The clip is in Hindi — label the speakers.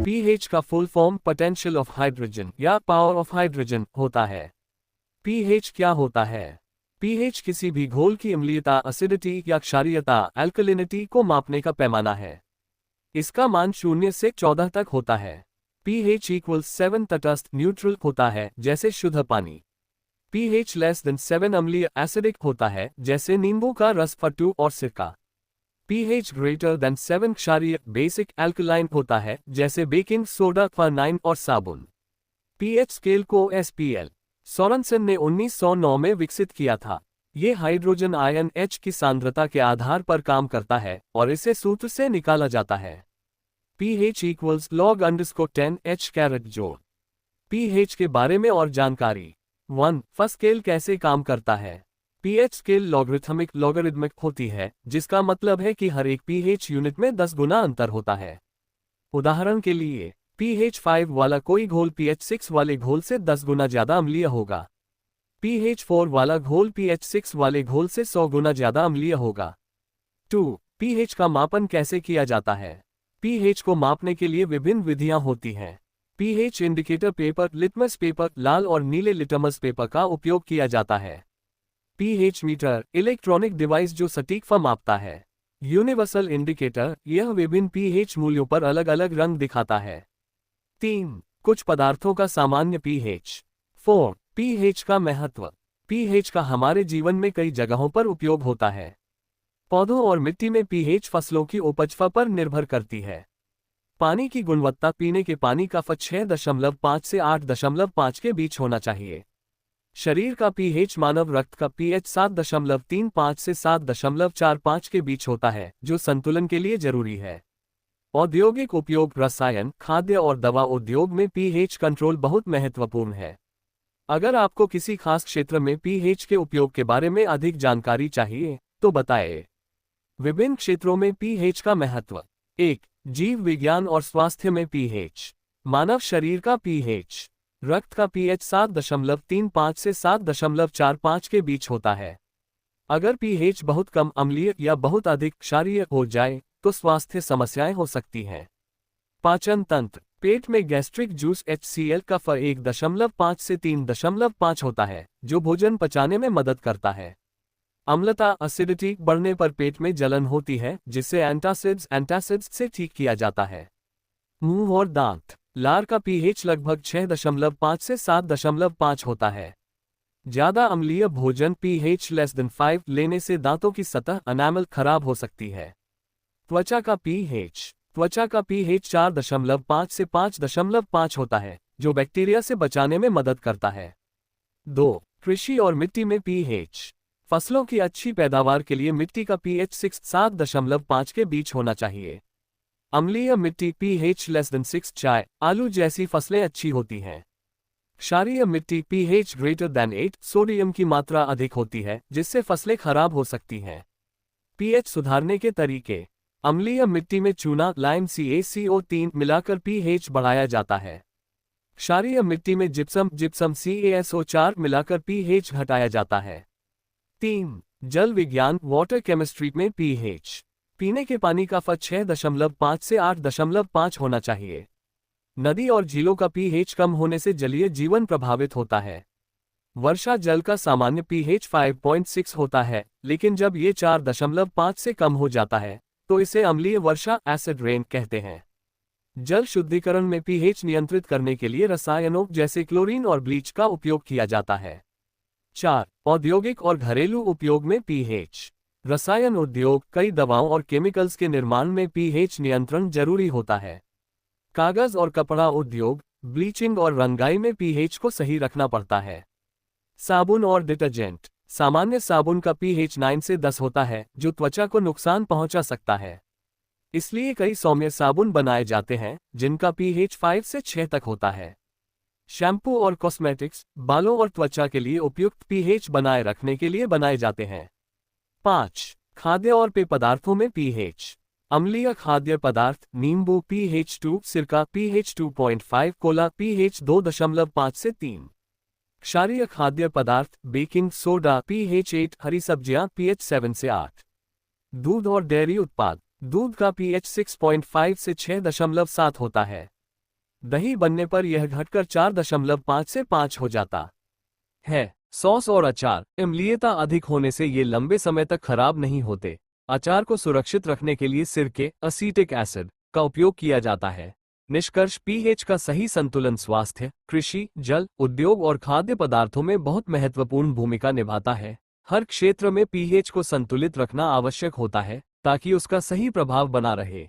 Speaker 1: पीएच का full form potential of hydrogen या पावर ऑफ हाइड्रोजन होता है। पीएच क्या होता है? पीएच किसी भी घोल की अम्लीयता, एसिडिटी या क्षारीयता, अल्कलिनिटी को मापने का पैमाना है। इसका मान 0 से 14 तक होता है। pH = 7 तटस्थ न्यूट्रल होता है, जैसे शुद्ध पानी। pH <7 अम्लीय एसिडिक होता है, जैसे नींबू का रस, फट्टू और सिरका। pH > 7 क्षारीय बेसिक एल्कलाइन होता है, जैसे बेकिंग सोडा, क्वानाइन और साबुन। pH स्केल को SPL सोरेनसन ने 1909 में विकसित किया था। ये हाइड्रोजन आयन H की सांद्रता के आधार पर काम करता है और इसे सूत्र से निकाला जाता है। pH = log_10 H जोड़। pH के बारे में और जानकारी। 1. स्केल कैसे काम करता है? pH स्केल लॉगरिथमिक होती है, जिसका मतलब है कि हर एक pH यूनिट में 10 गुना अंतर होता है। उदाहरण के लिए, pH 5 वाला कोई घोल pH 6 वाले घोल से 10 गुना ज्यादा अम्लीय होगा। pH 4 वाला घोल pH 6 वाले घोल से 100 गुना ज्यादा अम्लीय होगा। 2. pH का मापन कैसे किया जाता है? pH को मापने के लिए विभिन्न विधियां होती हैं। pH indicator paper, litmus paper, लाल और नीले लिटमस पेपर का उपयोग किया जाता है। pH मीटर, इलेक्ट्रॉनिक डिवाइस जो सटीक मापता है। यूनिवर्सल इंडिकेटर, यह विभिन्न pH मूल्यों पर अलग अलग रंग दिखाता है। 3. कुछ पदार्थों का सामान्य pH। 4. pH का महत्व। pH का हमारे जीवन में कई जगहों पर उपयोग होता है। पौधों और मिट्टी में pH फसलों की उपज पर निर्भर करती है। पानी की गुणवत्ता, पीने के पानी का 6.5 से 8.5 के बीच होना चाहिए। शरीर का pH, मानव रक्त का pH 7.35 से 7.45 के बीच होता है, जो संतुलन के लिए जरूरी है। औद्योगिक उपयोग, रसायन, खाद्य और दवा उद्योग में pH कंट्रोल बहुत महत्वपूर्ण है। अगर आपको किसी खास क्षेत्र में pH के उपयोग के बारे में अधिक जानकारी चाहिए, तो बताएं। विभिन्न क्षेत्रों में pH का महत्व। 1. जीव विज्ञान और स्वास्थ्य में pH। मानव शरीर का pH। रक्त का pH 7.35 से 7.45 के बीच होता है। अगर pH बहुत कम, अम्लीय या बहुत अधिक क्षारीय हो जाए तो स्वास्थ्य समस्याएं हो सकती हैं। पाचन तंत्र। पेट में गैस्ट्रिक जूस HCl का 1.5 से 3.5 होता है, जो भोजन पचाने में मदद करता है। अम्लता, एसिडिटी बढ़ने पर पेट में जलन होती है, जिसे एंटासिड्स से ठीक किया जाता है। मुंह और दांत। लार का pH लगभग 6.5 से 7.5 होता है। ज्यादा अम्लीय भोजन pH <5 लेने से दांतों की सतह, एनामल खराब हो सकती है। त्वचा का pH। त्वचा का pH 4.5 से 5.5 होता है, जो बैक्टीरिया से बचाने में मदद करता है। 2. कृषि और मिट्टी में pH। फसलों की अच्छी पैदावार के लिए मिट्टी का pH 7.5 के बीच होना चाहिए। अम्लीय मिट्टी pH <6, चाय, आलू जैसी फसलें अच्छी होती हैं। क्षारीय मिट्टी pH > 8, सोडियम की मात्रा अधिक होती है, जिससे फसलें खराब हो सकती हैं। pH सुधारने के तरीके। अम्लीय मिट्टी में चूना, लाइम, CaCO3 मिलाकर pH बढ़ाया जाता है। क्षारीय मिट्टी में जिप्सम CaSO4 मिलाकर pH घटाया जाता है। 3. जल विज्ञान, वाटर केमिस्ट्री में pH। पीने के पानी का 6.5 से 8.5 होना चाहिए। नदी और झीलों का pH कम होने से जलीय जीवन प्रभावित होता है। वर्षा जल का सामान्य pH 5.6 होता है, लेकिन जब ये 4.5 से कम हो जाता है, तो इसे अम्लीय वर्षा, एसिड रेन कहते हैं। जल शुद्धिकरण में pH नियंत्रित करने के लिए रसायनों जैसे क्लोरीन और ब्लीच का उपयोग किया जाता है। 4. औद्योगिक और घरेलू उपयोग में pH। रसायन उद्योग, कई दवाओं और केमिकल्स के निर्माण में pH नियंत्रण जरूरी होता है। कागज और कपड़ा उद्योग, ब्लीचिंग और रंगाई में pH को सही रखना पड़ता है। साबुन और डिटर्जेंट। सामान्य साबुन का pH 9 से 10 होता है, जो त्वचा को नुकसान पहुंचा सकता है। इसलिए कई सौम्य साबुन बनाए जाते हैं, जिनका pH 5 से 6 तक होता है। शैम्पू और कॉस्मेटिक्स, बालों और त्वचा के लिए उपयुक्त pH बनाए रखने के लिए बनाए जाते हैं। 5. खाद्य और पेय पदार्थों में pH। अम्लीय खाद्य पदार्थ, नींबू pH 2, सिरका pH 2.5, कोला pH 2.5 से 3। क्षारीय खाद्य पदार्थ, बेकिंग सोडा pH 8, हरी सब्जियां pH 7 से 8। दूध और डेयरी उत्पाद। दूध का pH 6.5 से 6.7 होता है। दही बनने पर यह घटकर 4.5 से 5 हो जाता है। सॉस और अचार, अम्लीयता अधिक होने से ये लंबे समय तक खराब नहीं होते। अचार को सुरक्षित रखने के लिए सिरके, असीटिक एसिड का उपयोग किया जाता है। निष्कर्ष, पीएच का सही संतुलन स्वास्थ्य, कृषि, जल, उद्योग और खाद्य पदार्थों में बहुत महत्वपूर्ण भूमिका निभाता है। हर क्षेत्र में पीएच को संतुलित रखना आवश्यक होता है ताकि उसका सही प्रभाव बना रहे।